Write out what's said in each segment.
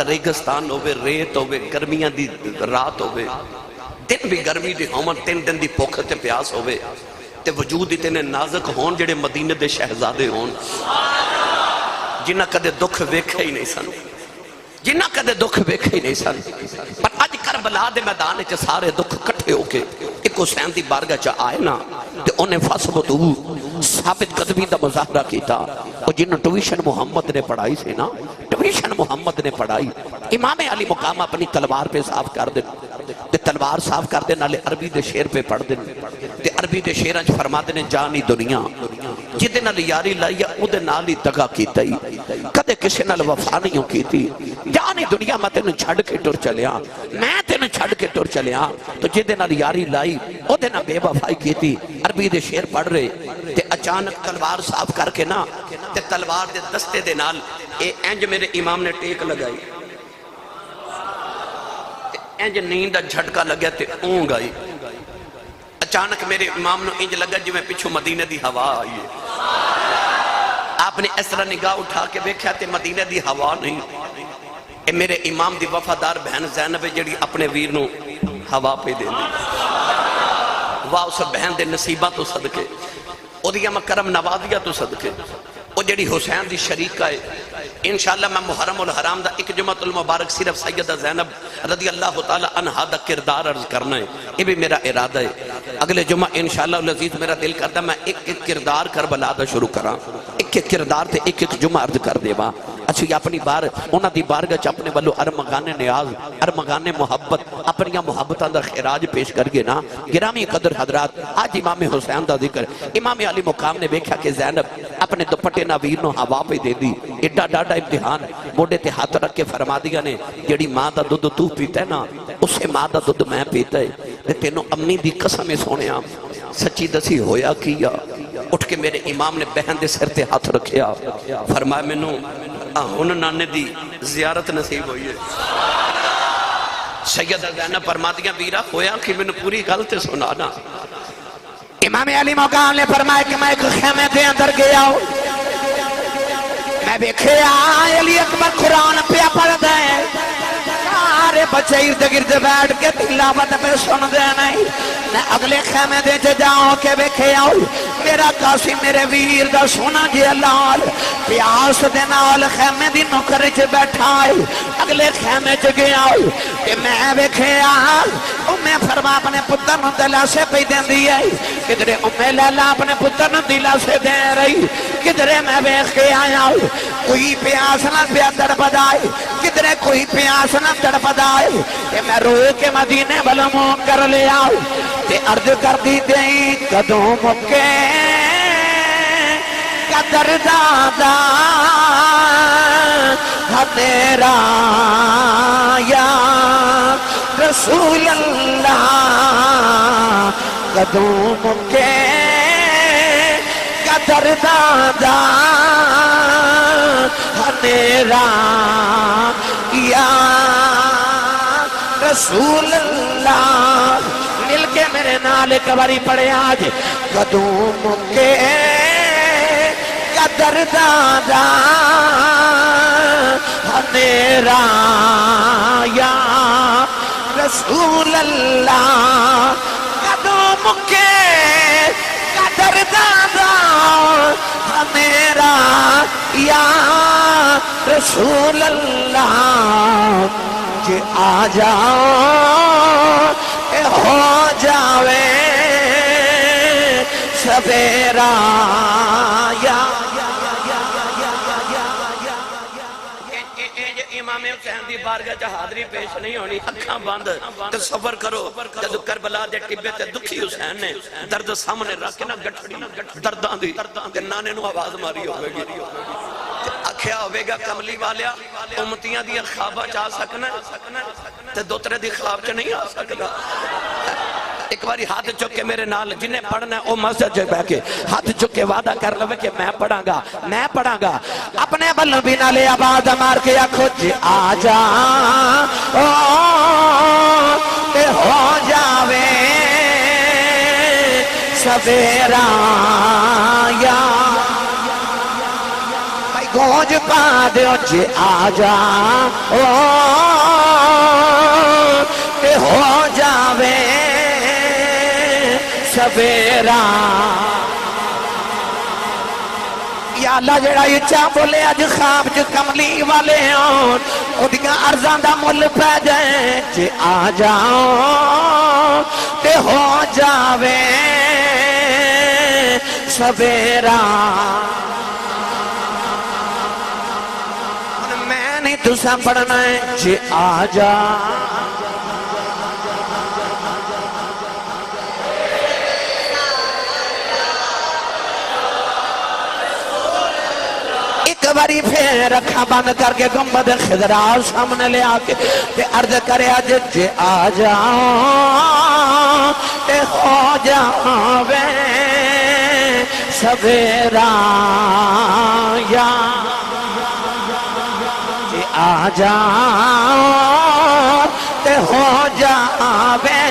ریگستان ہوئے، ریت ہوئے، گرمیاں دی رات ہوئے، دن بھی گرمی دی ہومن، 3 دن دی بھوک تے پیاس ہوئے، تے وجود اتنے نازک ہون جڑے مدینے دے شہزادے ہون، جنہ کدے دکھ ویکھے ہی نہیں سن، جنہ کدے دکھ ویکھے ہی نہیں سن، پر اج کربلا دے میدان چ سارے دکھ کٹھے ہو کے ایک حسین دی بارگاہ چ آئے نا، تے انہیں فاسبتو ثابت قدمی دا مظاہرہ کیتا، اور جنہوں ٹویشن محمد نے پڑھائی سے نا، ٹویشن محمد نے پڑھائی، امام علی مقام اپنی تلوار پہ صاف کر دیں، تے تلوار صاف کر دیں نالے عربی دے شیر پہ پڑھ دیں، تے عربی دے شیرانچ فرما دیں جانی دنیا جدے نال یاری لائیا او دے نالی دگا کیتا ہی، کدے کسی نال وفا نہیں کیتی، جانی دنیا میں تینوں چھڑ کے ٹر چلیا، میں تینوں چھڑ کے ٹر چلیا، تو جدے نال یاری لائی او دے نال بے وفائی کیتی، عربی دے شیر پڑھ رہے، تے اچانک تلوار صاف کر کے نا، تے تلوار دے دستے دے نال اے انج میرے امام نے ٹیک لگائی، انج نیند دا جھٹکا لگیا تے اونگ آئی، اچانک میرے امام نے انج لگا جو میں پیچھو مدینہ دی ہوا آئی ہے، آپ نے اس طرح نگاہ اٹھا کے بیکھیا تے مدینہ دی ہوا نہیں، اے میرے امام دی وفادار بہن زینب جڑی اپنے ویر نو ہوا پہ دے دی، واہ اس بہن دے نصیبہ تو صدقے، او دیا میں کرم نوازیا تو صدقے، او جڑی حسین دی شریکہ ہے، انشاءاللہ میں محرم الحرام دا ایک جمعۃ المبارک صرف سیدہ زینب رضی اللہ تعالی عنہ دا کردار عرض کرنا ہے، یہ بھی میرا ارادہ ہے، اگلے جمعہ انشاءاللہ العزیز میرا دل کرتا میں ایک کردار کربلا دا شروع کراں، ایک کردار تے ایک جمعہ عرض کر دے با، اچھا یہ اپنی بار انہاں دی بارگاہ چ اپنے والو ارمغان نیاز، ارمغان محبت، اپنیاں محبتاں دا خراج پیش کر گئے نا، گرامی قدر حضرات، آج امام حسین دا ذکر، امام علی مقام نے دیکھا کہ زینب اپنے دوپٹے نویر نو ہوا پہ دے دی، ایڈا ڈاڈا امتحان، موڈے تے ہاتھ رکھ کے فرما دیا نے، جڑی ماں دا دودھ تو پیتا ہے نا، اسے ماں دا دودھ میں پیتا ہے، تینوں امی دی قسم سونے سچی دسی ہویا کیا، اٹھ کے میرے امام نے بہن دے سر تے ہاتھ رکھیا، فرمایا میں نو ہن نانے دی زیارت نصیب ہوئی ہے، سیدہ زینب فرما دیا ویرا ہویا کہ میں نے پوری گل تے سنانا، امام علی مقام نے فرمایا کہ میں ایک خیمے دے اندر گیا ہوں، میں بیکھیا علی اکبر قرآن پہ پڑھ دے، سارے بچے ارد گرد بیٹھ کے تلاوت پہ سن دے نہیں، میں اگلے خیمے دے جاؤں کے بیکھیا ہوں، میرا قاسم میرے ویر دا سونا جی لال پیاس دے نال خیمے دی نکر چ بیٹھا ہے، اگلے خیمے چ گیا ہوں کہ میں بیکھیا میں فرما اپنے پتر نو دلاسے پہ دین دی ہے، کدھرے لیلا اپنے پتر نو دلاسے دے رہی، کدھرے میں بیکھ کے آیا ہوں کوئی پیاس نہ پیا تڑپدائے، کدھرے کوئی پیاس نہ تڑپدائے، کہ میں رو کے مدینے بلموں کر لیا ہوں، تے عرض کر دی دیں قدوں مکے قدر دادا تیرا یا رسول اللہ، قدوں مکے قدر دادا تیرا یا رسول اللہ، مل کے میرے نال ایک باری پڑھے آج، قدوم کے قدر دادا میرا یا رسول اللہ، قدوم کے قدر دادا میرا یا رسول اللہ، کہ آ جاؤ ہو جاوے سویرا یا امام حسین دی بارگاہ چ حاضری پیش نہیں ہونی، اکھاں بند تصور کرو جد کربلا دے ٹبے تے دکھی حسین نے درد سامنے رکھ کے نا گٹھڑی درداں دی تے نانے نو آواز ماری ہوئے گی، آکھیا ہوئے گا کملی والیا امتیاں دیا خوابہ چاہ سکنا تے دوترے دی خواب چ نہیں آ سکتا، ایک باری ہاتھ چکے میرے نال جنہیں پڑھنا ہے او مسجد جو بہ کے ہاتھ چکے وعدہ کر لوے کہ میں پڑھاں گا اپنے بلوں بھی نالے آباد مار کے آکھو جی آ جا تے ہو جاوے سویرا یا گونج پا دیو جی آ جا سویرا یا اللہ جڑا اچھا بولے اج خواب چ کملی والے آن اودیاں عرضاں دا مل پہ جائے جے آ جاؤ تے ہو جاوے سویرا میں نہیں تساں پڑھنا ہے جے آ جا باری پھر رکھا بند کر کے گنبد خضرا سامنے لے آکے تے عرض کرے آج جے آ جاؤں تے ہو جاوے سویرا یا جے آ جاؤں تے ہو جاوے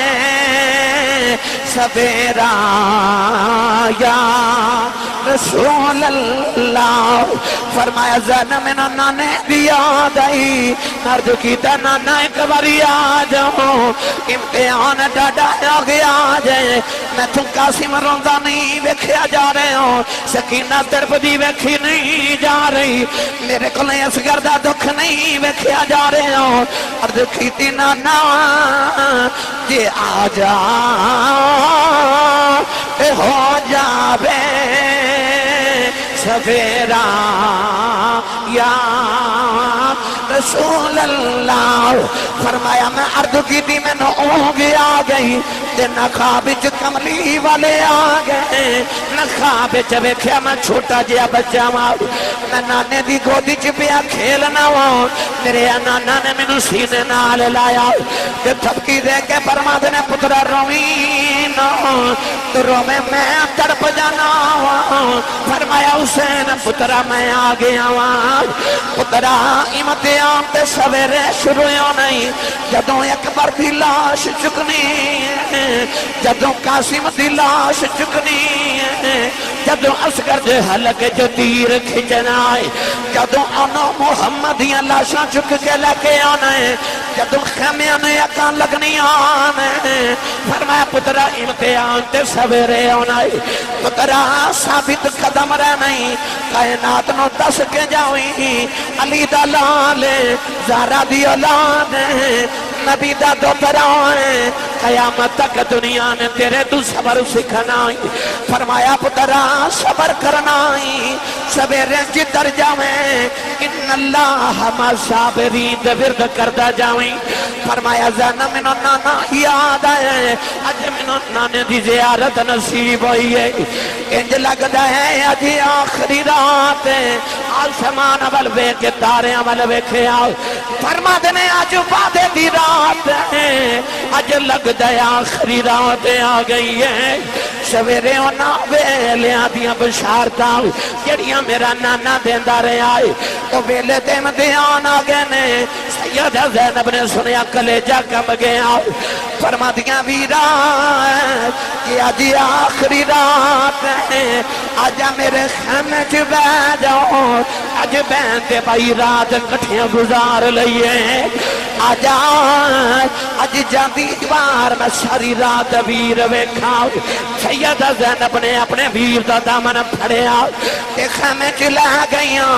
سویرا یا رسول اللہ فرمایا زینب میں نانے بھی یاد آئی نرد کی تا نانا ایک باری آ جاؤں امتحان ڈاڈا آگیا جائے میں تم قاسم روندہ نہیں ویکھیا جا رہے ہوں سکینہ ترپ دی ویکھی نہیں جا رہی میرے کو لیں اس گردہ دکھ نہیں ویکھیا جا رہے ہوں نرد کی تی نانا جے آ جاؤں اے ہو جاوے سویرا یا رسول اللہ فرمایا میں عرض کی تھی میں نہ اونگ آ گئی تے نہ خواب چ کملی والے آ گئے نہ خواب چ ویکھیا میں چھوٹا جیا بچہ ماں میں نانے دی گودی چ پیا کھیلنا ہوں میرے نانا نے مینوں سینے نال لایا تے تھپکی دے کے فرما دے پترا رویں نہ تو روے میں تڑپ جانا ہوں فرمایا حسین پترا میں آ گیا ہوں پترا امتحان تے سویرے شروع نہیں جدوں اکبر دی لاش چکنی ہے جدوں قاسم دی لاش چکنی ہے جدوں اصغر دے حلق جو تیر کھچنا ہے جدوں انو محمد دی لاشاں چک کے لے کے آنا ہے جدوں خیمیاں نے اکان لگنی آنا ہے فرمایا پترا امتحان تے سویرے آنا ہے پترا ثابت قدم رہ نہیں کائنات نو دس کے جاویں علی دا لالے زہرا دی اولاد ہے نبی دا دوتران ہے قیامت تک دنیا نے تیرے تو صبر سکھنا فرمایا پترا صبر کرنا سویرے جدر جاویں ان اللہ ما صابرین دے ورد کردہ جاویں فرمایا زینب منو نانا یاد آئے اج منو نانے دی زیارت نصیب ہوئی ہے انج لگدا ہے اج آخری رات ہے آسمان اول وے کے تارے اول ویکھے آؤ فرما دینے اج وعدے دی رات ہے اج لگدا ہے آخری رات آ گئی ہے سویرے ہونا ویلیاں دیاں بشارتاں جڑیاں میرا نانا دیندہ رہے آئے تو ویلے دیم دیان آگے نے سیدہ زینب نے سنیا کلیجہ کم گیا فرما دیاں ویران کہ آج آخری رات ہے آجا میرے خیمے چ بہ جاؤ آج بہنتے بھائی رات کٹھیاں گزار لئیے آجا آج جاندی بار میں ساری رات ویر ویکھاؤ سیدہ زینب نے اپنے ویر دا دامن پھڑے آؤ تے خیمے چ لے گئیاں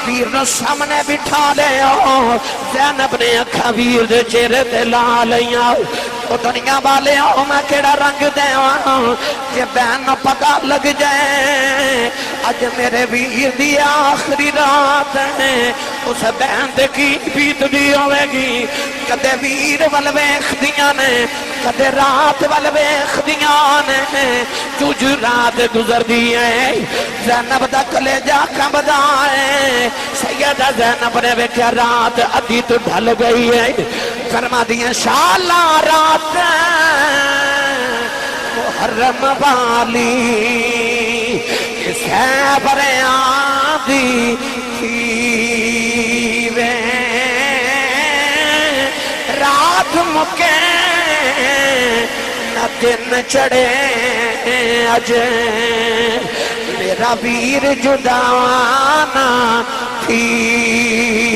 ویر نو سامنے بٹھا لے آؤ زینب نے اکھا ویر دے چہرے تے لا لئیاں تو دنیا والے آؤ میں کیڑا رنگ دے آؤ کہ بہن نو پتہ لگ جائے آج میرے ویر دی آخری رات ہے اس بہن دے کی بیت دی ہوئے گی کدے ویر والویخ دیاں نے کدے رات والویخ دیاں نے چوج رات گزر دیئے زینب دا کلیجہ کم دائے سیدہ زینب نے ویکھیا رات ادھی تو ڈھل گئی ہے فرما دیئے شالا رات محرم والی کسے برے آدھی کھیوے رات مکے نہ دن چڑے اج میرا ویر جدانا کھیوے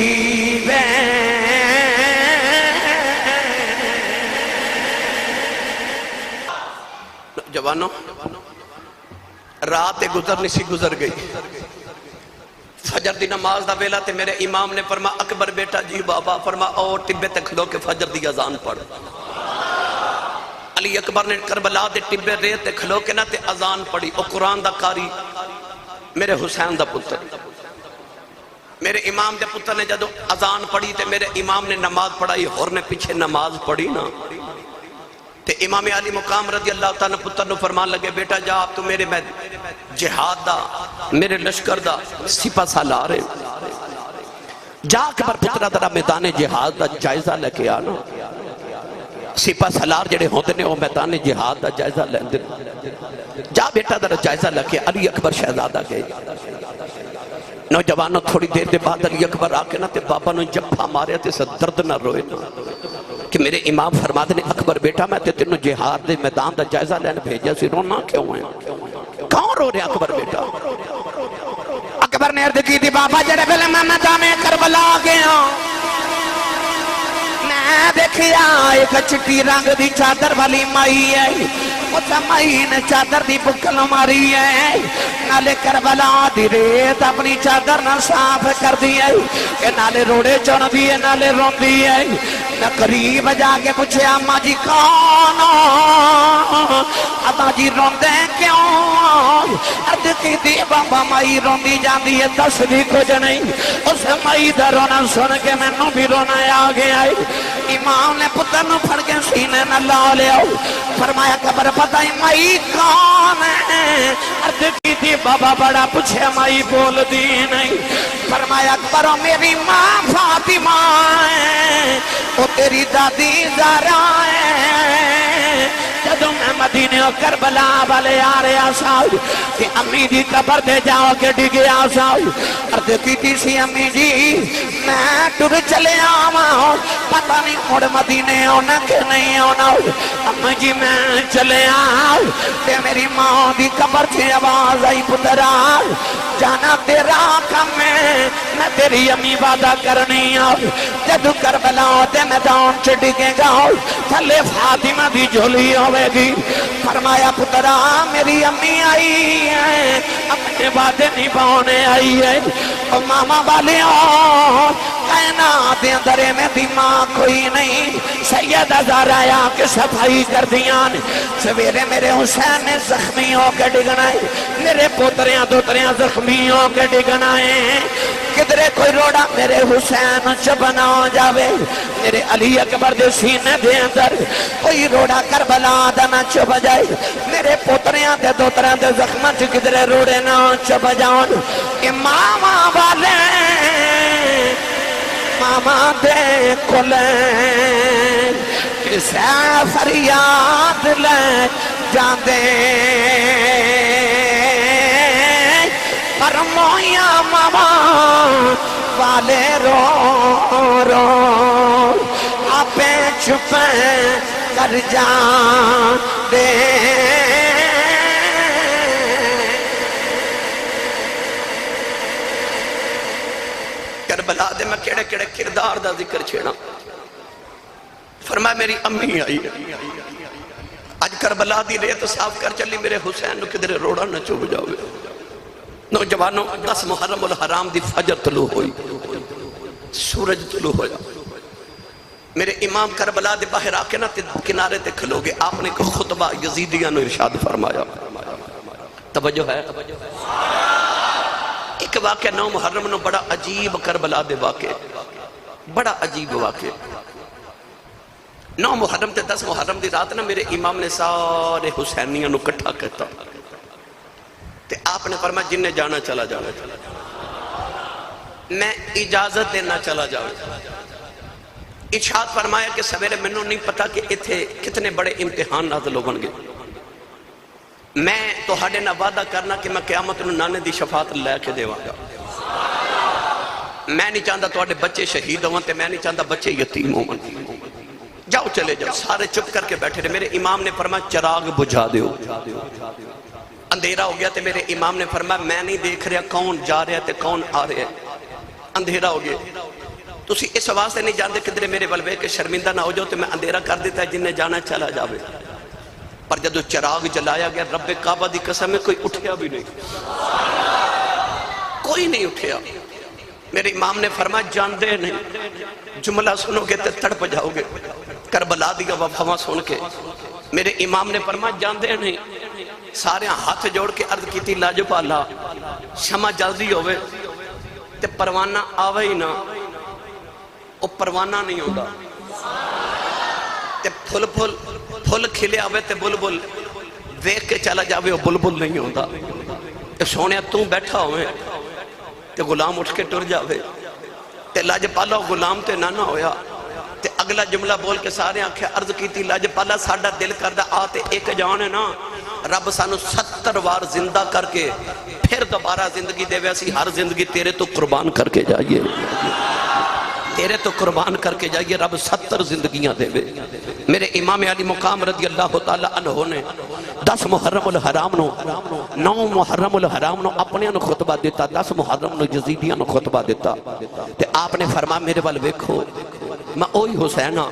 جوانوں رات گزرنی سی گزر گئی، فجر دی نماز دا ویلا تے میرے امام نے فرما اکبر بیٹا جی بابا، فرما او ٹبے تے کھلو کے فجر دی اذان پڑھ۔ علی اکبر نے کربلا دے ٹبے رے تے کھلو کے نہ تے اذان پڑھی۔ او قرآن دا قاری میرے حسین دا پتر، میرے امام دے پتر نے جدو اذان پڑھی تے میرے امام نے نماز پڑھائی، اور نے پیچھے نماز پڑھی نا تے امام علی مقام رضی اللہ تعالیٰ پتر نے فرمان لگے بیٹا جا آپ تو میرے میں جہاد دا میرے لشکر دا سپہ سالار ہے، جا اکبر پترہ درہ میدان جہاد دا جائزہ لے کے آنا۔ سپہ سالار جڑے ہوتے نے وہ میدان جہاد دا جائزہ لے دے، جا بیٹا درہ جائزہ لے کے۔ علی اکبر شہزادہ گئے، نوجوانوں تھوڑی دیر دے بعد علی اکبر آکے نا تے بابا نو جبھا مارے تے سے درد نہ روئے نا کہ میرے امام فرما دے نے اکبر بیٹا میں تے تینوں جہاد دے میدان دا جائزہ لینے بھیجا سی، رونا کیوں ہے؟ کون رو رہے اکبر بیٹا؟ اکبر نے عرض کی تھی بابا جڑے پہلے میں میدان کربلا گیا میں دیکھیا ایک چٹی رنگ دی چادر والی مائی ہے، اس مائی نے چادر دی بکل ماری ہے، نالے کربلا دی ریت اپنی چادر نہ صاف کر دی ہے، کہ نالے روڑے چون دی ہے نالے رون دی ہے۔ نہ قریب جا کے پوچھے اماں جی کون اماں جی رون دے کیوں؟ عرض کی دی بابا مائی رون دی جان دی ہے، دس بھی کچھ نہیں۔ اس مائی دا رونا سن کے میں نو بھی رونا آ گیا ہے۔ امام نے پتر نو پھڑ کے سینے نہ لا لیا، فرمایا قبر پتہ ہی مائی کون ہے؟ عرض کی تھی بابا بڑا پوچھے مائی بول دی نہیں، فرمایا اکبرو میری ماں فاطمہ ہے، وہ تیری دادی زہرا ہے۔ جدو میں مدینے و کربلا والے آ رہے آساؤ کہ امی دی قبر دے جاؤ کے ڈگے آساؤ، عرض کی تھی سی امی جی میں ٹر چلے آواں پتہ نہیں مڑ مدینے ہونا کہ نہیں ہونا۔ امی جی میں چلے آؤ تے میری ماں دی قبر سے آواز آئی پترا جانا تیرا کم ہے، میں تیری امی وعدہ کرنی آؤ۔ جدو کربلا ہوتے میدان سے ڈگے گا تھلے فاطمہ دی جھولی ہوئے گی، فرمایا پترا میری امی آئی ہے اپنے وعدے نبھانے آئی ہے۔ او ماما والے کائنات اندرے میں دی ماں کوئی نہیں، سیدہ زہرا آ کے صفائی کر دیان، سویرے میرے حسین نے زخمی ہو کے ڈگنا ہے، میرے پوتریاں دوتریاں زخمی ہو کے ڈگنا ہے، کدرے کوئی روڑا میرے حسین چبنا ہو جاوے، میرے علی اکبر دے سینے دے اندر کوئی روڑا کربلا دا نہ چب جائے، میرے پوتریاں دے دوتریاں دے زخمہ چ کدرے روڑے نہ چب جاؤں۔ امامہ والے ماما دے کلیں کسے فریاد لے جاندے پر مویا ماما والے رو رو آپے چھپیں کر جان دے۔ کربلا دے میں کیڑے کیڑے کردار دا ذکر چھیڑا، فرمایا میری امی آئی آج کربلا دی ریت صاف کر چلی، میرے حسین نو کدھر روڑا نہ چوب جاوے۔ نوجوانوں 10 محرم الحرام دی فجر طلوع ہوئی، سورج طلوع ہویا، میرے امام کربلا دے باہر آکے نا کنارے تے کھلو گے، آپ نے کو خطبہ یزیدیاں نو ارشاد فرمایا، توجہ ہے؟ ایک واقعہ 9 محرم نو بڑا عجیب کربلا دے واقعہ، بڑا عجیب واقعہ۔ 9 محرم تے 10 محرم دی رات نا میرے امام نے سارے حسینیاں نو کٹھا کہتا تے آپ نے فرمایا جن نے جانا چلا جانا، میں اجازت دینا چلا جاؤں۔ ارشاد فرمایا کہ سویرے میں نہیں پتا کہ اتھے کتنے بڑے امتحان نازل ہو بن گئے، میں تو ہاڑے نہ وعدہ کرنا کہ میں قیامت نو نانے دی شفاعت لے کے دیواں گا، میں نہیں چاہتا تو بچے شہید ہوں تے میں نہیں چاہتا بچے یتیم ہوں، جاؤ چلے جاؤ۔ سارے چپ کر کے بیٹھے رہے، میرے امام نے فرمایا چراغ بجھا دیو۔ اندھیرا ہو گیا تے میرے امام نے فرمایا میں نہیں دیکھ رہا کون جا رہا تے کون آ رہا ہے، اندھیرا ہو گیا، تسی اس واسطے نہیں جانتے کدھر میرے ولوے کے شرمندہ نہ ہو جاؤ تے میں اندھیرا کر دیتا ہے جن نے جانا چلا جاوے۔ پر جدو چراغ جلایا گیا رب کعبہ دی قسم ہے کوئی اٹھیا بھی نہیں، کوئی نہیں اٹھیا۔ میرے امام نے فرمایا جاندے نہیں، جملہ سنو گے تے تڑپ جاؤ گے کربلا دیا وفاواں سن کے۔ میرے امام نے فرمایا جاندے نہیں، سارے ہاتھ جوڑ کے عرض کی تھی لاجپالا شمع جلدی ہوئے تے پروانہ آوے ہی نہ، وہ پروانہ نہیں ہوتا تے پھل کھلے آوے تے بلبل دیکھ کے چلا جاوے وہ بلبل نہیں ہوتا۔ تے سونے تو بیٹھا ہوئے تے غلام اٹھ کے ٹر جاوے تے لاجپالا غلام تے نہ ہویا تے اگلا جملہ بول کے سارے آنکھیں عرض کی تھی لاجپالا ساڑھا دل کردہ آتے ایک جان ہے نا، رب سانو 70 وار زندہ کر کے پھر دوبارہ زندگی دے ویسی ہر زندگی تیرے تو قربان کر کے جائیے، تیرے تو قربان کر کے جائیے، رب 70 زندگیاں دے وے۔ میرے امام علی مقام رضی اللہ تعالیٰ عنہ نے 10 محرم الحرام نو 9 محرم الحرام نو اپنے انو خطبہ دیتا، 10 محرم نو جزیدیاں نو خطبہ دیتا تے آپ نے فرمایا میرے وال ویکھو میں اوہی حسینہ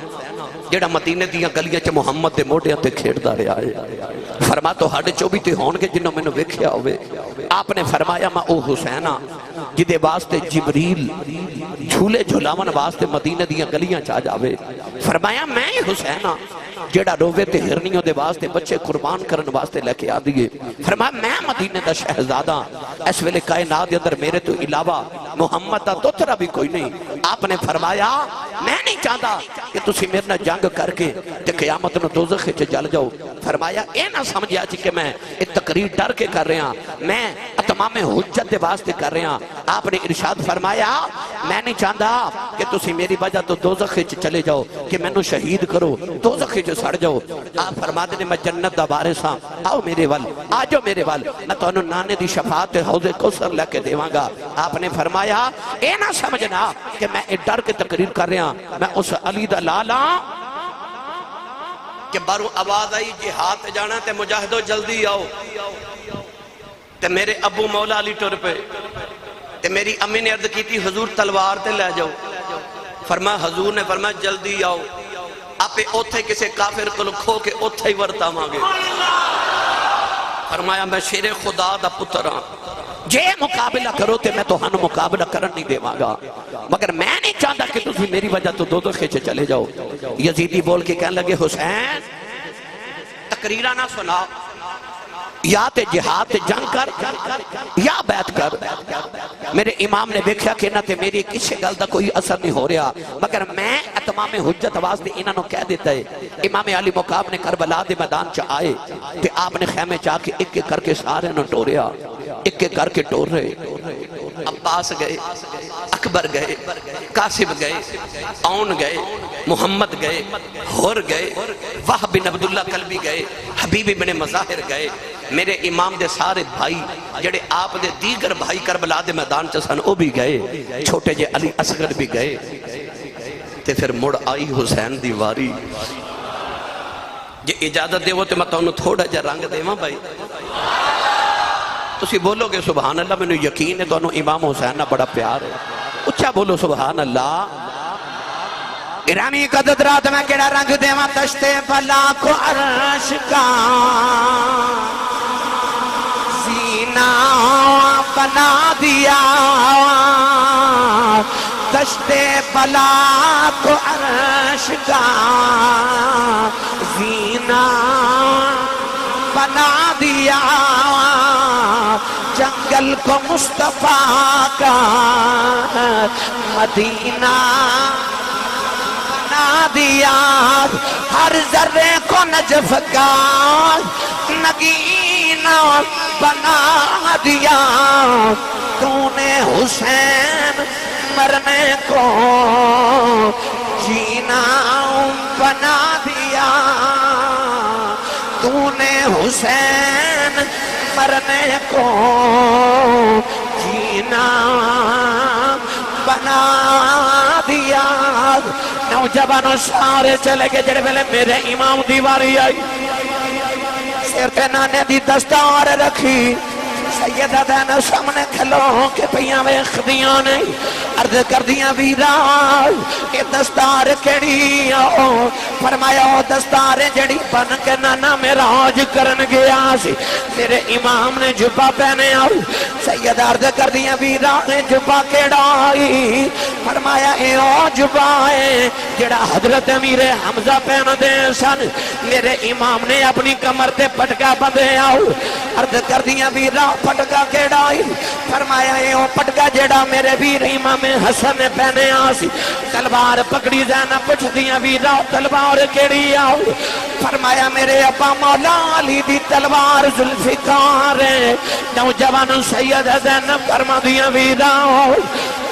جیڑا مدینے دیاں گلیاں چ محمد دے موڑیاں تے کھیڑدا رہا ہے۔ فرما تو ہاڑے 24 تے ہون گے جنہوں میں نے ویکھیا ہوئے۔ آپ نے فرمایا میں او حسینہ جدے واسطے جبریل جھولے جھولاون واسطے مدینے دیاں گلیاں چاہ جاوے۔ فرمایا میں حسینہ جیڑا رووے تے ہرنیوں دے واسطے بچے قربان کرن واسطے لے کے آ دیئے۔ فرمایا میں مدینے دا شہزادہ، اس ویلے کائنات دے اندر میرے تو علاوہ محمد دا دوترا بھی کوئی نہیں۔ آپ نے فرمایا میں نہیں چاہتا کہ تسی میرے نہ جنگ کر کے تے قیامت نو دوزخ چ جل جاؤ۔ فرمایا اے نہ سمجھا جی کہ میں ایک تقریر ڈر کے کر رہا، میں اتمام حجت دے واسطے کر رہا۔ آپ نے ارشاد فرمایا میں نہیں چاہتا کہ تسی میری وجہ تو دوزخ چ چلے جاؤ کہ میں نو شہید کرو دوزخ چ سڑ جاؤ۔ آپ فرماتے نے میں جنت دا وارث ہاں، آؤ میرے وال، آجو میرے وال، میں تو انہوں نانے دی شفاعت حوض کوثر لے کے دیواں گا۔ آپ نے فرمایا اے نہ سمجھنا کہ میں ایک ڈر کے تقریر کر رہا، میں اس علی دا لالا کہ بارو آواز آئی جہاد جانا تے مجاہدو جلدی آؤ تے میرے ابو مولا علی ٹر پہ تے میری امی نے عرض کی تھی حضور تلوار تے لے جاؤ۔ فرمایا حضور نے فرمایا جلدی آؤ، آپ اوتھے کسے کافر کو کھو کے اوتھے ہی ورتا مانگے۔ فرمایا میں شیر خدا دا پتر ہاں، جے مقابلہ کرو تے میں تو ہن مقابلہ کرن نہیں دے مانگا، مگر میں نہیں چاہتا کہ تسی میری وجہ تو دوزخ چ چلے جاؤ۔ یزیدی بول کے کہنے لگے حسین تقریرہ نہ سنا، یا تے جہاد تے جنگ کر یا بیعت کر۔ میرے امام نے دیکھا کہ نہ تے میری کسی گل دا کوئی اثر نہیں ہو رہا، مگر میں اتمام حجت واسطے انہاں نو کہہ دیتا ہے۔ امام علی مقام نے کربلا دے میدان چ آئے تے آپ نے خیمے چاہ کے ایک ایک کر کے سارے نو ٹوریا، ایک ایک کر کے ٹور رہے۔ عباس گئے، اکبر گئے، قاسم گئے، اون گئے، محمد گئے، ہور گئے، وہب بن عبداللہ قلبی گئے، حبیب بن مظاہر گئے۔ میرے امام دے سارے بھائی جڑے آپ دے دیگر بھائی کربلا دے میدان چ سن وہ بھی گئے، چھوٹے جے علی اصغر بھی گئے۔ تے پھر مڑ آئی حسین دی واری۔ جے اجازت دے وہ تے میں تانوں تھوڑا جا رنگ دیواں بھائی، تسی بولو گے سبحان اللہ، میں نے یقین ہے تانوں امام حسین نہ بڑا پیار ہے، اچھا بولو سبحان اللہ۔ گرامی قدرات میں کیڑا رنگ دیواں تشتے بلا کو عرش کا زینہ بنا دیا، تشتے بلا کو عرش کا زینہ بنا دیا، جنگل کو مصطفیٰ کا مدینہ بنا دیا، ہر ذرے کو نجف کا نگینہ بنا دیا، تو نے حسین مرنے کو جینا بنا دیا، تو نے حسین مرنے کو جینا بنا دیا۔ نوجوانوں سارے چلے گئے جڑے ویلے میرے امام دیواری آئی، سر تے نانے دی دستار رکھی، سیدہ زینب سامنے کھلو کے پیاں ویکھدیاں نے عرض کردیاں ویرا یہ دستار کیڑی آؤ فرمایا او دستار جڑی بن کے نانا معراج کرن گیا سی میرے امام نے جبا پہنے آؤ سیدہ عرض کردیاں ویرا جبا کیڑائی فرمایا اے او جبا ہے جڑا حضرت امیر حمزہ پہن دے سن میرے امام نے اپنی کمر تے پٹکا بندے آؤ عرض کردیاں ویرا پٹکا کیڑائی فرمایا اے او پٹکا جڑا میرے ویر امام حسن نے پہنے آسی تلوار پکڑی زینب پوچھ دیاں ویرا تلوار کیڑی آؤ فرمایا میرے ابا مولا علی دی تلوار ذوالفقار ہے نوجوان سید زینب فرما دیاں ویرا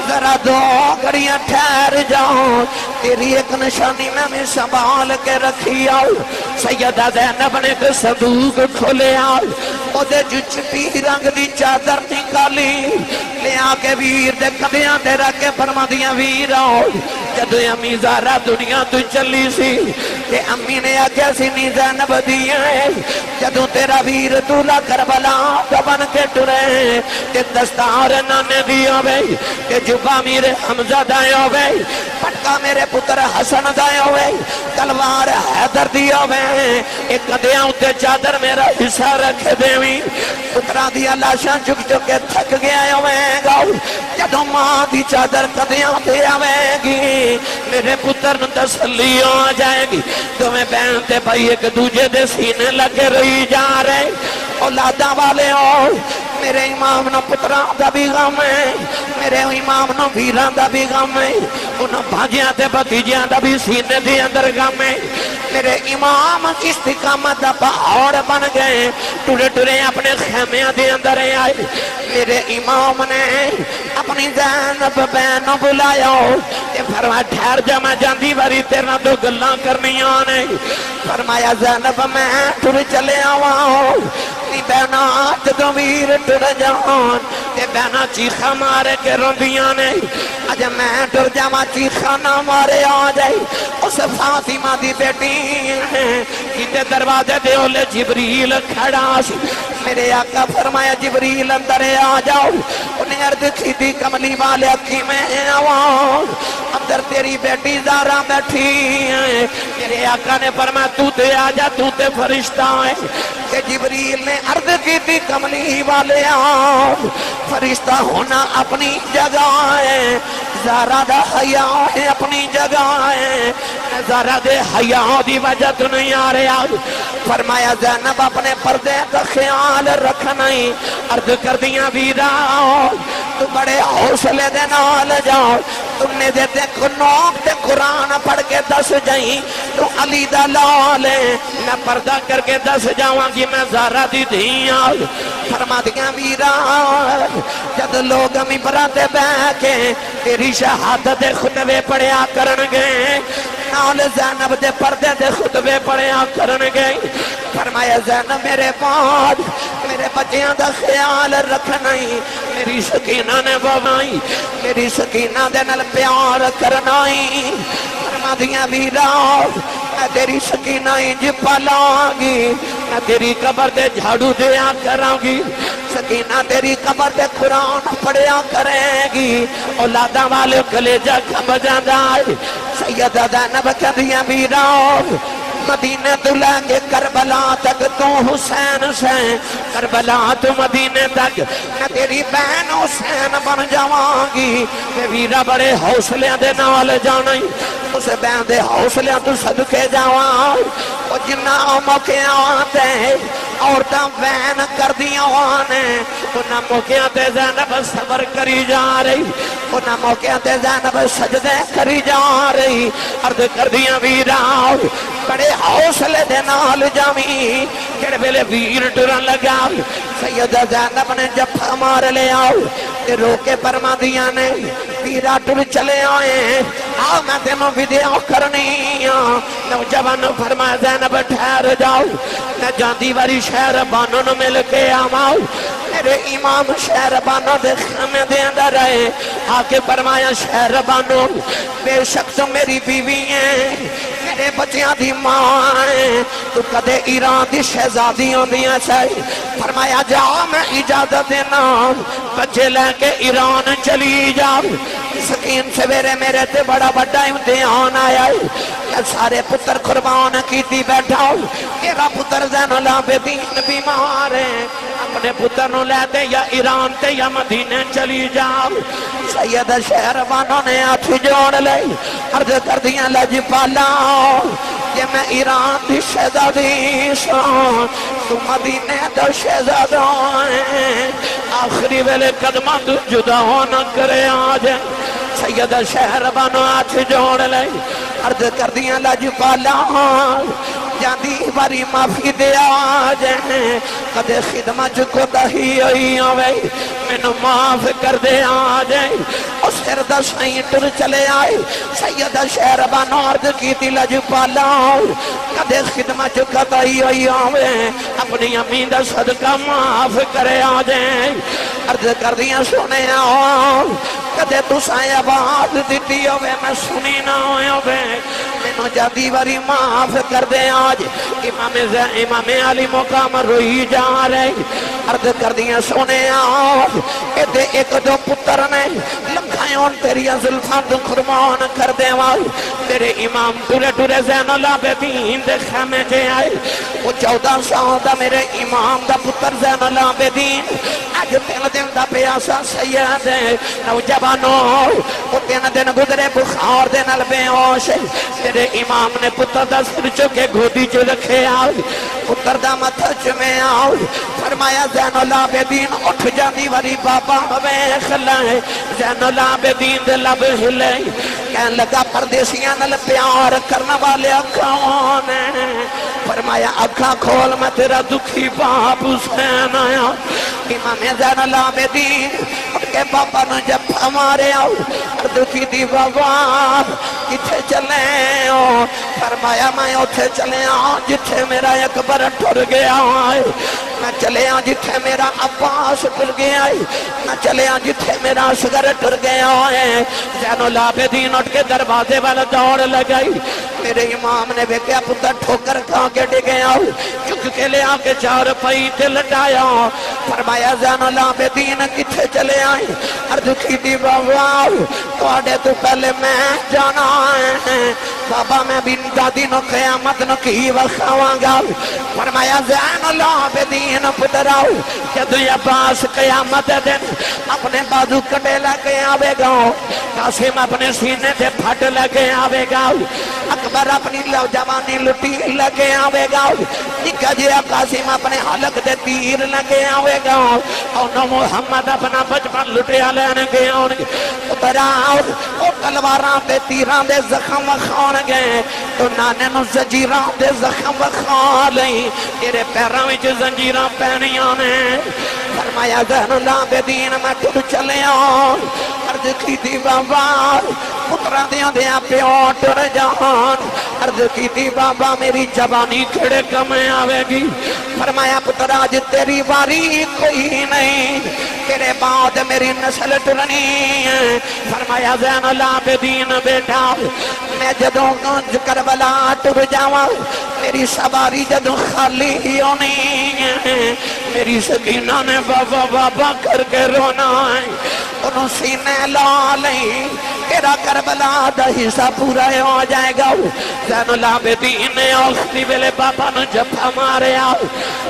ذرا دو گھڑیاں ٹھہر جاؤ تیری ایک نشانی میں سنبھال کے رکھی آؤ سیدہ زینب نے ایک صندوق کھولے آؤ او دے جو چٹی رنگ دی چادر نکالی لے آکے ویر دے کدیاں دے رکھے فرما دیاں ویر آؤ جدو امی زارہ دنیا تو چلی سی تے امی نے آکھیا سی نی زینب دیئے جدو تیرا ویر دولا کربلا دبن کے ٹرے تے دستار نانے دیا بھئی تے جبا میرے حمزہ دائیں ہوئے پٹکا میرے پتر حسن دائیں ہوئے تلوار حیدر دیا ہوئے ایک کدیاں اتے چادر میرا حصہ رکھ دیوی پترہ دیا لاشاں چک چکے تھک گیا ہوئے گا جدو ماں دی چادر کدیاں دیا ہوئے گی میرے پتر تسلی ہو جائے گی تو میں بہنتے بھائی ایک دوجہ دے سینے لگے رہی جا رہے اولادہ والے ہو میرے امام نو پتران دا بھی غم ہے میرے امام نو ویران دا بھی غم ہے انہوں بھاجیاں تے بھتیجیاں دا بھی سینے دی اندر غم ہے میرے امام استقامت دا پہاڑ بن گئے ٹورے ٹورے اپنے خیمیاں دی اندر آئے میرے امام نے اپنی زینب بہنوں بلایا تے فرمایا ٹھہر جا میں جاندی باری تیرنا دو گلاں کرنی آنے فرمایا زینب میں ٹور چلے آواں نی بہنا جدو ویر ٹر جان تے بہنا چیخا مارے کے روندیاں نے اج میں ٹر جاواں چیخا نہ مارے آ جائے اس فاطمہ دی بیٹی کیتے دروازے دے اولے جبریل کھڑا سی میرے آقا فرمایا جبریل اندر آ جاؤ انہیں عرض کی دی کملی والے اکھی میں آواں اندر تیری بیٹی زارہ بیٹھی ہے میرے آقا نے فرمایا تو تے آ جا تو تے فرشتہ ہے کہ جبریل نے عرض کی تھی کملی والے آؤ فرشتہ ہونا اپنی جگہ ہے زارہ دا حیاء ہے اپنی جگہ ہے زارہ دے حیاء دی وجہ تو نہیں آ رہے آج فرمایا زینب اپنے پردے کا خیال رکھنا ہی عرض کر دیاں ویرا تو بڑے حوصلے دے نال جاؤ تم نے دیتے کنوک تے قرآن پڑھ کے دس جائیں تو علی دا لال ہے میں پردہ کر کے دس جاؤں گی میں زارہ دی دھیاں فرما دیاں ویرا جد لوگ ہمیں براتے بہ کے تیری شہادت خطبے پڑھیا کرن گے نال زینب دے پردے دے خطبے پڑھیا کرن گے فرمایا زینب میرے بعد میرے بچیاں دا خیال رکھنا ہی میری سکینہ نے بوائی میری سکینہ دے نال پیار کرنا ہی فرما دیاں ویرا میں تیری سکینہ انج پالاں گی میں تیری قبر دے جھاڑو دیا کراں گی سکینہ تیری قبر دے قرآن پڑھیا کرے گی اولادہ والے کلیجہ کھب جاندہ سیدہ زینب کدیاں ویرا مدینے تو لیں گے کربلا تک تو حسین سے کربلا تو مدینے تک میں تیری بہن حسین بن جاواں گی میں ویرا بڑے حوصلے دے نال جانا ہی اس بہن دے حوصلے تو صدقے جاواں وہ جنہ موقع آتے عورتاں بہن کر دیا وانے انہاں موقع تے زینب صبر کری جا رہی انہاں موقع تے زینب سجدے کری جا رہی عرض کر دیا ویرا بڑے حوصلے دے نال جامی کڑے بیلے ویر ٹرن لگا سیدہ زینب نے جفا مار لے آؤ تے روکے فرما دیا نے ویرا ٹر چلے آئے آؤ میں تینوں ویڈیو کرنی نوجوان فرمایا زینب ٹھہر جاؤ میں جاندی واری شہر بانوں نے مل کے آماؤ میرے امام شہر بانوں دے خیمے دے اندر آئے آکے فرمایا شہر بانوں بے شک تو میری بیوی ہیں میرے بچیاں دی ماں ہیں تو کدے ایران دی شہزادی ہوں دیاں چاہی فرمایا جاؤ میں اجازت دینا بچے لے کے ایران چلی جاؤ سکین سویرے میرے تے بڑا بڑا امتحان آیا ہے سارے پتر قربان کیتی بیٹھا ہوں میرا پتر زین العابدین بیمار ہے اپنے پتر نو لے دے یا ایران تے یا مدینے چلی جاؤ سید شہربانوں نے ہاتھ جوڑ لے عرض کر دیا لجپالا کہ میں ایران دی شہزادی سوں تو مدینے دا شہزادہ ہے آخری ویلے قدمہ تو جدا ہونا کرے آج سید شہربانوں ہاتھ جوڑ لے عرض کر دیا لجپالا جاندی باری معافی دے آجیں کدے خدمت کو دہی ہوئی آوے میں معاف کر دے آجیں اور سر دا سائیں ٹر چلے آئے سید شہربانوں عرض کی تھی لجپالا کدے خدمت کو دہی ہوئی آوے اپنی امین دا صدقہ معاف کرے آجیں عرض کر دیا سنے آؤ کدے تو سائیں آواز دیتی ہوئے میں سنی نہ ہوئے میں جادی باری معاف کر دے آج امام علی مقام روئی جا رہے عرض کر دیا سونے آؤ ایدے ایک دو پتر نے لکھائیوں تیری ظلفان تو خرمان کر دے وائی تیرے امام ٹورے ٹورے زین العابدین دے خیمے جے آئے وہ 14 سال میرے امام دا پتر زین العابدین آج 3 دن دا پیاسا سید ہے نوجوانوں وہ 3 دن گزرے بخار دے نل بے ہوش تیرے امام نے پتر دا سر چکے گھودی جو رکھے آؤ پتر دا متھچ میں آؤ فرمایا زین العابدین اٹھ جاندی وری بابا بیخ لائے زین العابدین دے لب ہلے کہن لگا پردیسیاں نل پیار کرنا والے کون ہیں فرمایا اکھا کھول میں تیرا دکھی باپ حسین آیا امام زین العابدین اٹھ کے بابا نے جب ہمارے آؤ دکھی دی بابا کتھے چلے ہو فرمایا میں اتھے چلے آؤں جتھے میرا اکبر ٹھر گیا ہے میں چلے آؤں جتھے میرا عباس ٹھر گیا ہے میں چلے آؤں جتھے میرا اصغر ٹھر گیا ہے زین العابدین اٹھ کے دروازے والا دوڑ لگائی میرے امام نے بیکیا پتر ٹھوکر کھا کے ڈگیا چک کے لے آ کے 4 پئی تے لٹایا فرمایا زین العابدین کتھے چلے آئے عرض کی دی بابا توڑے تو پہلے میں جانا ہے بابا میں بن دادی نو قیامت نو کی وخواں گا فرمایا زین العابدین پتر آؤ جدو یا باس قیامت دن اپنے بازو کٹے لگے آوے گا قاسم اپنے سینے سے پھٹ لگے آوے گا اکبر اپنی جوانی لٹی لگے آوے گا نکا جیا قاسم اپنے حلق دے تیر لگے آوے گا اور محمد اپنا بچپن لٹیا لینے گے پتر آؤ اور تلواران دے تیران دے زخم وخان گئے تو نانے نو زنجیران دے زخم وخان لئی تیرے پیران وچ زنجیران پہنیاں نے فرمایا زین العابدین میں ٹر چلے آؤں عرض کی دی بابا پترہ دیاں دیاں پیوں ٹر جہان عرض کی دی بابا میری جوانی کھڑے کمیں آوے گی فرمایا پتر آج تیری باری کوئی نہیں تیرے بعد میری نسل ٹرنی ہے فرمایا زین العابدین بیٹا میں جدوں کربلا ٹر جاواں میری سواری جدوں خالی ہونی ہے میری سکینہ نے بابا بابا کر کے رونا ہے انہوں سینے لا لیں تیرا کربلا دا حصہ پورا ہو جائے گا زین العابدین نے آخری ویلے بابا نے جب ہمارے آؤ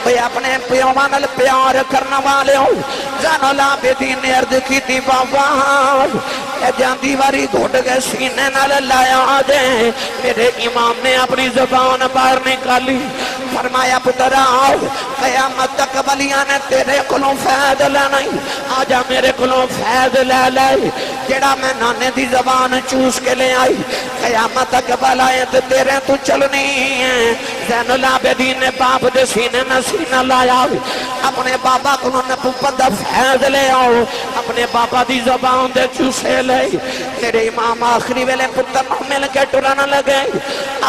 وہ اپنے پیوانل پیار کرنا والے ہو زین العابدین نے عرض کی تھی بابا جاندی واری گھوٹ گئے سینے نال لایا دے میرے امام نے اپنی زبان باہر نکالی فرمایا پتر آؤ قیامت تک ولیاں نے تیرے کلوں فیض لینا آجا میرے کلوں فیض لے لے جڑا میں نانے دی زبان چوس کے لے آئی قیامت تک ولایت تیرے تو چلنی ہے زین العابدین نے باپ دے سینے میں سینہ لایا اپنے بابا کلوں نبوت دا فیض لے آؤ اپنے بابا دی زبان دے چوسے لے تیرے امام آخری ویلے پتر نو مل کے ٹرن لگے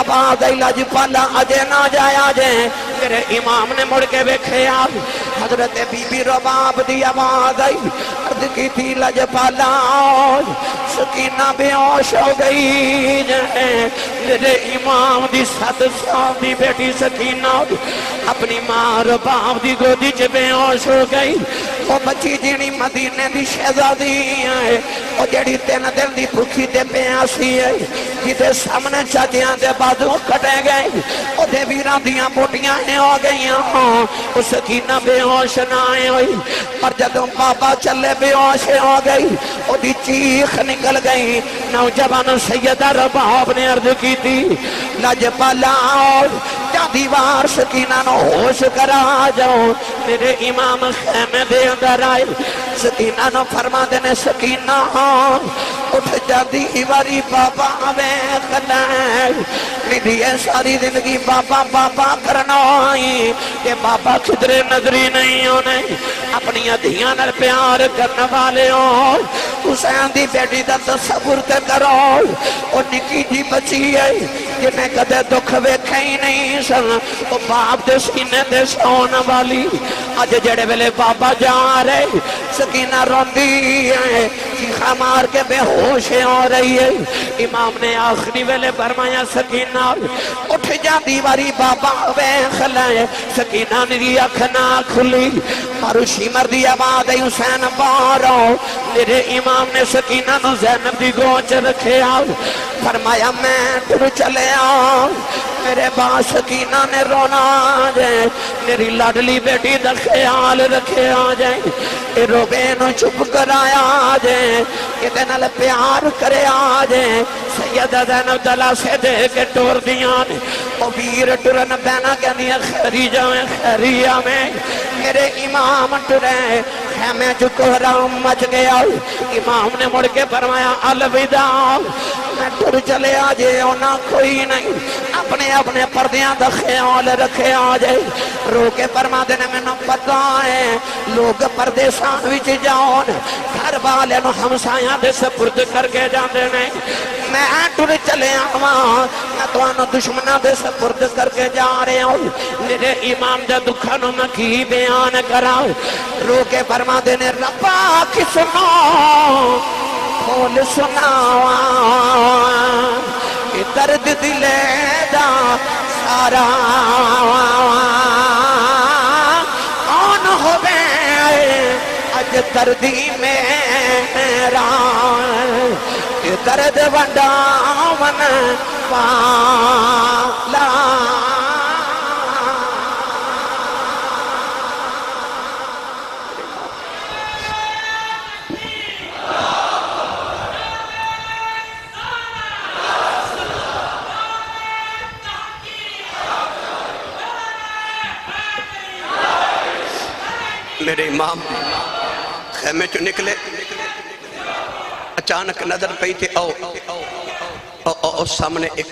اب آگئی لجپالا اجے نہ جایا جے میرے امام نے مڑ کے بیکھے آگ حضرت بی بی رباب دی آواز آئی، عرض کی تھی لجپالا سکینہ بے ہوش ہو گئی جائے میرے امام دی 7 سال دی بیٹی سکینہ اپنی ماں رباب دی گودی چ بے ہوش ہو گئی۔ وہ بچی جیڑی مدینے دی شہزادی ہے، وہ جیڑی 3 دن دی بھوکی تے پیاسی ہے، جیدے سامنے چاچیاں دے بازو کٹے گئے، وہ دے ویران دیاں بوٹیاں ہو گئیاں، وہ سکینہ بے ہوش نہ ہوئی، پر جدوں بابا چلے بے ہوش ہو گئی، وہ دی چیخ نکل گئی۔ نوجوان سیدہ رباب نے عرض کی تھی لجپالا جا دیوار سکینہ نو ہوش کرا جاؤ، میرے امام خیمے دے اندر آئے، سکینہ نو فرما دینے سکینہ اٹھ جا دیواری بابا ویکھ لے، میری ساری زندگی بابا بابا کرنا آئی کہ بابا کدھرے نظری نہیں ہونے، اپنی دھیاں نال پیار کرنے والے ہو، حسین دی بیٹی دا تصور تے کرو، اور نکی جی بچی ہے جنہیں کدے دکھ ویکھے ہی نہیں سن، وہ باپ دے سینے دے سون والی، آج جڑے ویلے بابا جا رہے سکینہ روندی ہے، چیخا مار کے بے ہوش ہو رہی ہے۔ امام نے آخری ویلے فرمایا سکینہ اٹھ جا دیواری بابا ویکھ لے، سکینہ میری اکھ نہ کھلی، ماروشی مردی آواز ہے حسین بارو، میرے امام نے سکینہ نو زینب دی گوچ رکھے آؤ، فرمایا میں ٹر چلے آؤ، میرے با سکینہ نے رونا جائے، میری لاڈلی بیٹی دا خیال رکھے آ جائے، اے روبے نو چپ کر آیا جائے، یہ نال پیار کرے آ جائے، سیدہ زینب دلا سے دے کے ٹور دیاں، او ویر ٹرن بینا کہنی خیری جائیں خیری آمیں، میرے امام ٹرے خیمے جو کوہرام مچ گیا، امام نے مڑ کے فرمایا الوداع، میں ٹر چلے آجے ہونا کوئی نہیں، اپنے پردیاں دا خیال رکھے آجے، رو کے فرما دینے میں نہ پتا ہے لوگ پردیسان وچ جاؤن گھر والے نو ہمسایاں دے سپرد کر کے جان دینے، میں ٹر چلے آواں میں تو آنو دشمنہ دے سپرد کر کے جا رہے ہوں، میرے امام دے دکھانوں میں کی بیان کرا، رو کے فرما دینے ربا کسنو کھول سناواں کہ درد دلے دا سارا کون ہوئے اج دردی میرا کہ درد ونڈاون والا میرے امام خیمے چو نکلے، اچانک نظر پئی تھے او سامنے ایک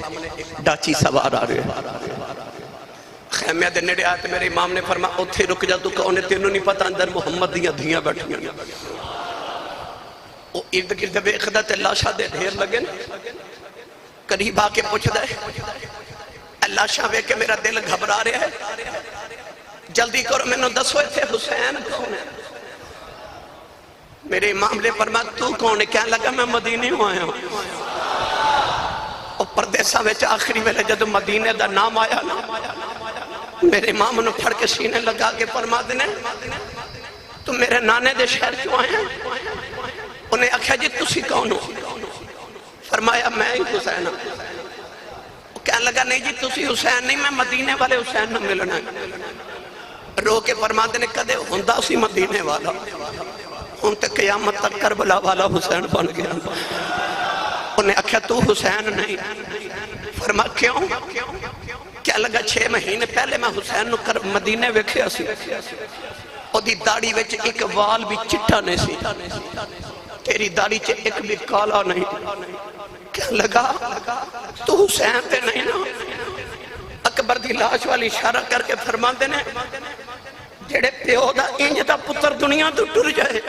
ڈاچی سوار آ رہے ہیں، خیمے دے نڑے آتے میرے امام نے فرما اتھے رک جا تو کہونے تینوں نہیں پتا اندر محمد دیاں دھیاں بیٹھیاں، او ارد گرد ویکھدا تے لاشاں دے ڈھیر لگے، قریب آ کے پوچھدا ہے لاشاں ویکھ کے میرا دل گھبرا رہا ہے، جلدی کرو میں نے دسوئے تھے حسین کون ہے؟ میرے امام نے فرمایا تو کون ہے؟ کہنے لگا میں مدینے ہوں آیا ہوں، اور پردیسہ ویچ آخری ویلے جدو مدینے دا نام آیا نا، میرے امام نے پھڑ کے سینے لگا کے فرما دینے تو میرے نانے دے شہر کیوں آئے ہیں؟ انہیں آکھا جی تسی کون ہو؟ فرمایا میں ہی حسین ہوں، کہنے لگا نہیں جی تسی حسین نہیں، میں مدینے والے حسین نہ ملنا ہے، رو کے فرما دینے کدے ہندہ اسی مدینے والا، ان تے قیامت تک کربلا والا حسین بن گیا، انہیں آکھا تو حسین نہیں، فرما کیوں؟ کیا لگا 6 مہینے پہلے میں حسین نو مدینے ویکھے اسی، او دی داڑی وچ ایک وال بھی چٹا نہیں سی، تیری داڑی چ ایک بھی کالا نہیں، کیا لگا تو حسین تے نہیں نا؟ اکبر دی لاش والی اشارہ کر کے فرما دینے جڑے پیو دا انج دا پتر دنیا تو ٹر جائے،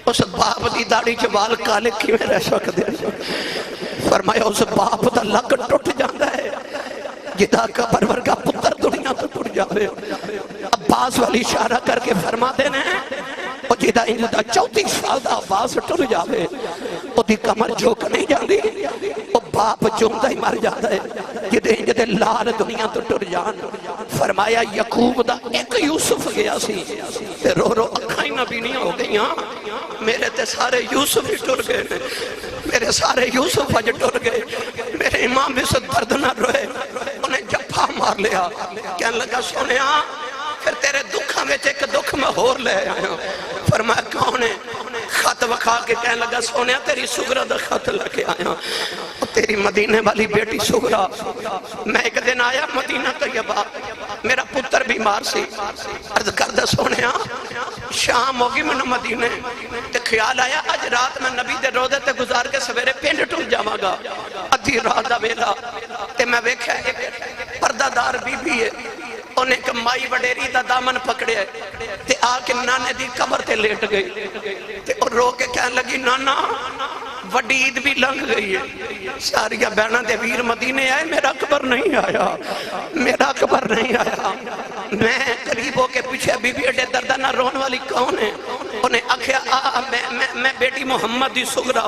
اس باپ دی داڑی چ وال کالے کیویں رہ سکدے؟ فرمایا اس باپ دا لک ٹوٹ جاندا ہے جدا کا پرورگا پتر دنیا تو ٹر جاوے، اب عباس والی اشارہ کر کے فرماتے ہیں او جیدہ انجدہ 34 سال دا عباس ٹر جاوے او دی کمر جھوک نہیں جاندی او باپ جوندہ ہی مر جاتا ہے جدے انجدے لال دنیا تو ٹر جان فرمایا یعقوب دا ایک یوسف گیا سی تے رو رو اکھائیں نبینی ہو گئیاں میرے تے سارے یوسف ہی ٹر گئے میرے سارے یوسف اج ٹر گئے میرے امام اس درد نہ روئے انہیں جفا مار لیا کہنے لگا سونیا پھر تیرے دکھاں میں ایک دکھ میں ہور لے آیا فرمایا کون ہے خط وکھا کے کہنے لگا سونیا تیری سغرا دا خط لگے آیا تیری مدینے والی بیٹی سغرا میں ایک دن آیا مدینہ طیبہ میرا پتر بیمار سی عرض کردہ سونیا شام ہوگی میں مدینے تے خیال آیا آج رات میں نبی دے روزے تے گزار کے سویرے پینڈ ٹر جاواں گا ادھی رات دا ویلا تے میں ویکھیا ایک پردہ دار بی بی ہے انہیں ایک مائی وڈیری دا دامن پکڑے تے آ کے نانے دی قبر تے لیٹ گئی تے اور رو کے کہنے لگی نانا وڈی عید بھی لنگ گئی ہے ساریا بہنہ دے ویر مدینے آئے میرا قبر نہیں آیا میرا قبر نہیں آیا میں قریب ہو کے پوچھے بی بی اڈے دردہ نہ رون والی کون ہے انہیں اکھیا میں بیٹی محمد دی سغرا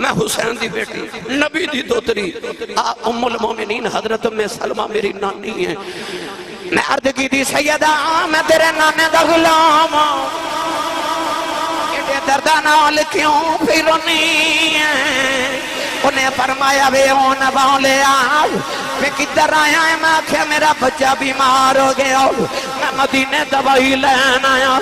میں حسین دی بیٹی نبی دی دوتری ام المومنین حضرت میں سلمہ میری نانی ہے میں عرض کی دی سیدہ میں تیرے نانے دا غلام ایڈے دردہ نال کیوں پھرونی ہے انہیں فرمایا بے اون باولے آج میں کدھر آیا ہے میں آکھیا میرا بچہ بیمار ہو گیا میں مدینے دوائی لین آیا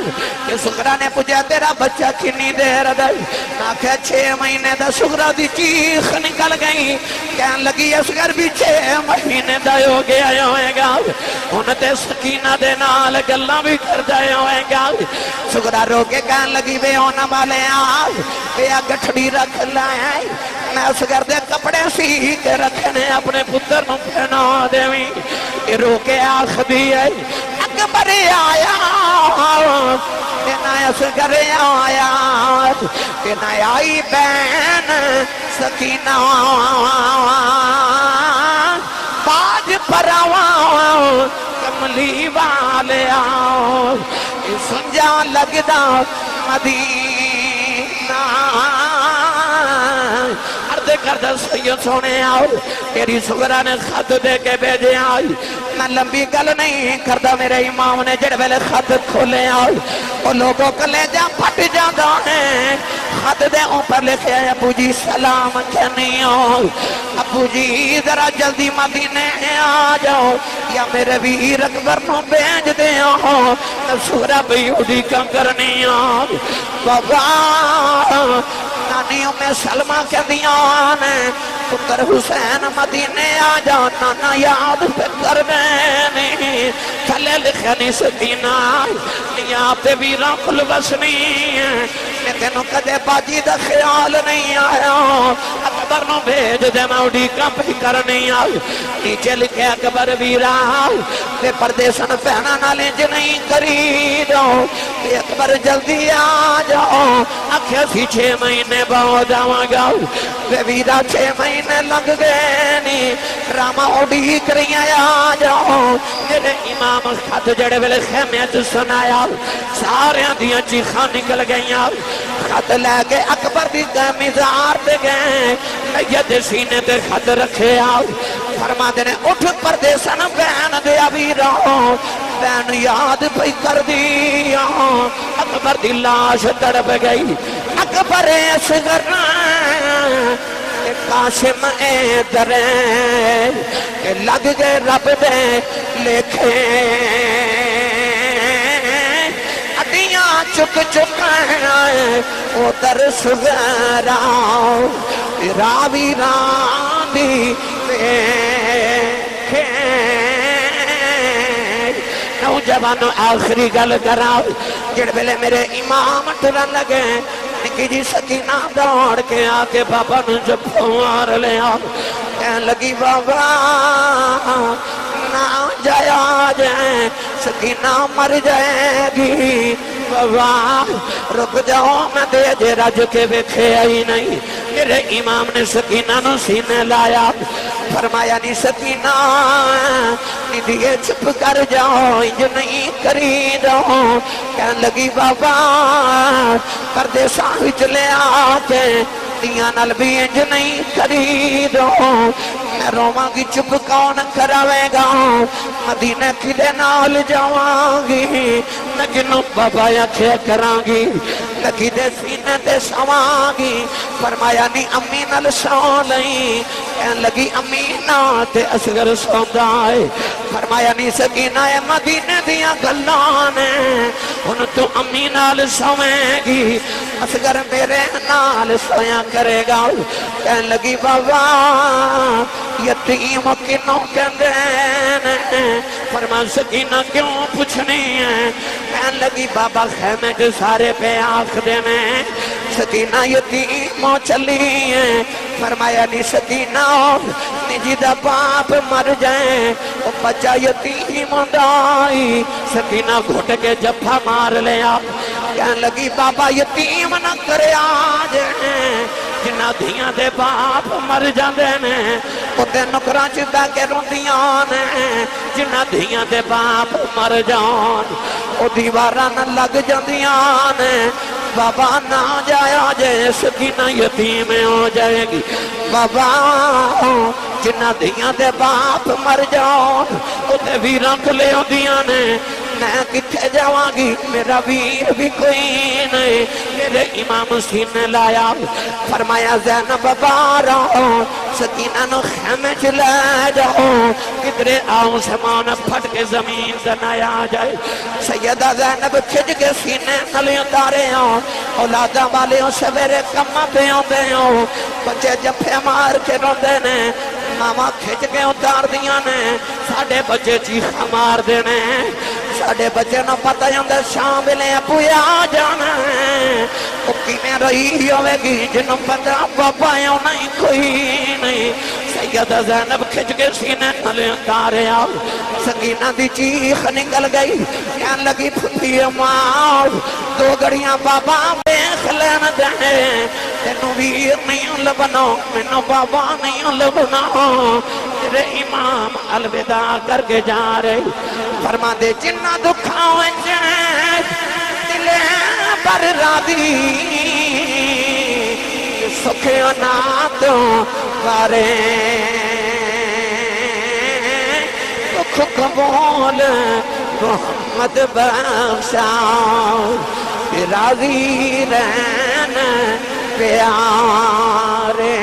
کہ سغرا نے پوچھا تیرا بچہ کنی دیر دے میں آکھیا 6 مہینے دا سغرا دی چیخ نکل گئی کہن لگی اصغر بھی 6 مہینے دا ہو گیا ہوئے گا انہیں تے سکینہ دے نال گلہ بھی کر جائے ہوئے گا سغرا رو کے کہن لگی بے اون والے آج بے گٹھڑی رکھ لائے میں اصغر دے کپڑے سی کے رکھنے اپنے پتر نو پہنا دیویں رو کے آخ دیئے اکبر آیا تینا اصغر آیا تینا آئی بین سکینہ باج پراواں کملی والے آؤ سنجا لگدا مدینہ کردہ سید سونے آؤ تیری سغرا نے خط دے کے بھیجے آئی میں لمبی گل نہیں کردہ میرے امام نے جڑ ویلے خط کھولے آؤ وہ لوگوں کلے جا پھٹ جاندہ ہیں خط دے اوپر لکھے ابو جی سلام کہنی آؤ ابو جی ذرا جلدی مدینے آ جاؤ یا میرے ویر اکبر نو بیج دے آؤ سغرا بیودی کا کرنی آؤ بابا نانیوں میں سلمہ کے دیان پتر حسین مدینے آ جاؤ نانا یاد پتر بینی تھلے لکھنی سکینہ یہاں پہ ویران پلوسنی لیکن کدے باجی دا خیال نہیں آیا اکبر نو بھیج دے میں اڑی کم ہی کرنی آئی نیچے لکھے اکبر ویران تے پردیسن پہنا نالنج نہیں کری دو تے اکبر جلدی آ جاؤ اکھے سی 6 مہینے باؤ جاؤں گا تے ویرا 6 مہینے لگ گئے نی راما اڑی کری آ جاؤ میرے امام خط جڑے ویلے خیمیت سنایا سارے دیاں چیخاں نکل گئیاں خط لے کے اکبر دی میزار دے گئے میت سینے تے خط رکھے آؤ فرما دینے اٹھ پردیسن بین دیا بھی رہو بین یاد پہ کر دیا اکبر دی لاش تڑپ گئی اکبر اصغر قاسم اے دریں کہ لگ گئے رب دے لکھے اڈیاں چک چکائیں او در سغرا راوی راندی دیکھیں نوجوانوں آخری گل کراؤ جڑ بلے میرے امام ٹرن لگے نکی جی سکینہ دوڑ کے آکے بابا نے جب پھوار لے آؤ کہنے لگی بابا نہ جایا جائیں سکینہ مر جائے گی بابا رک جاؤ میں دے جے رج کے بیکھے آئی نہیں میرے امام نے سکینہ نو سینے لایا فرمایا نہیں سکینہ ندیے چپ کر جاؤ انج نہیں کری جاؤ کہن لگی بابا پردیسہ وچ لے آتے دیاں نال بھی انج نہیں کری جاؤ میں روماں گی چپ کون کراوے گا مدینہ کدے نال جاواں گی نجنو بابا آکھیا کراں گی لگی دے سینے تے سواں گی فرمایا نہیں امی نال سو لئی کہن لگی امی نا تے اصغر سوندا ہے فرمایا نہیں سکینہ اے مدینے دیاں گلاں نے ہن تو امی نال سویں گی اصغر میرے نال سویا کرے گا کہن لگی بابا یتیم کنوں کہندے نے فرما سکینہ کیوں پوچھنی ہے کہن لگی بابا خیمے جو سارے پہ آنکھ دینے سکینہ یتیموں چلی ہے فرمایا نہیں سکینہ نجی دا باپ مر جائیں وہ بچہ یتیم دائی سکینہ گھٹ کے جفا مار لیا کہن لگی بابا یتیم نہ کرے آج جنہ دھیاں دے باپ مر جاندے نے اُتے نکراں چ بہ کے روندیاں نے جنہ دھیاں دے باپ مر جان او دیواراں نہ لگ جاندیاں نے بابا نہ جایا جے سکینہ یتیم ہو جائے گی بابا جنہ دھیاں دے باپ مر جان اُتے ویراں کھلے ہوندیاں نے میں کتھے جاواں گی میرا ویر بھی کوئی نہیں میرے امام سینے لایا فرمایا زینب بارا سکینہ نو خیمے چلے جاؤ کدرے آؤں سمان پھٹ کے زمین دنایا جائے سیدہ زینب کھج کے سینے نلی اتارے ہوں اولادہ والے ہوں سویرے کمہ پہ ہوندے ہوں بچے جفے مار کے روندے نے ماما کھج کے اتار دیاں نے ساڑھے بچے چیخا مار دینے ساڑھے بچے نہ پتہ ہوندے شام لے پویا جانا وہ کینے رہی ہوئے گی جنہوں پتہ بابا یوں نہیں کوئی نہیں سیدہ زینب کھج کے سینے نلے اتارے آؤ سکینہ دی چیخ نکل گئی کہنے لگی پھپی ماں دو گڑیاں بابا بیخ لین دے تینوں ویر نہیں لبنا منوں بابا نہیں لبنا تیرے امام الوداع کر کے جا رہے فرما دے جنہ دکھاویں جائیں دلے پر راضی سکھیوں ناتوں بارے دکھ قبول محمد بخشا راضی رہن پیارے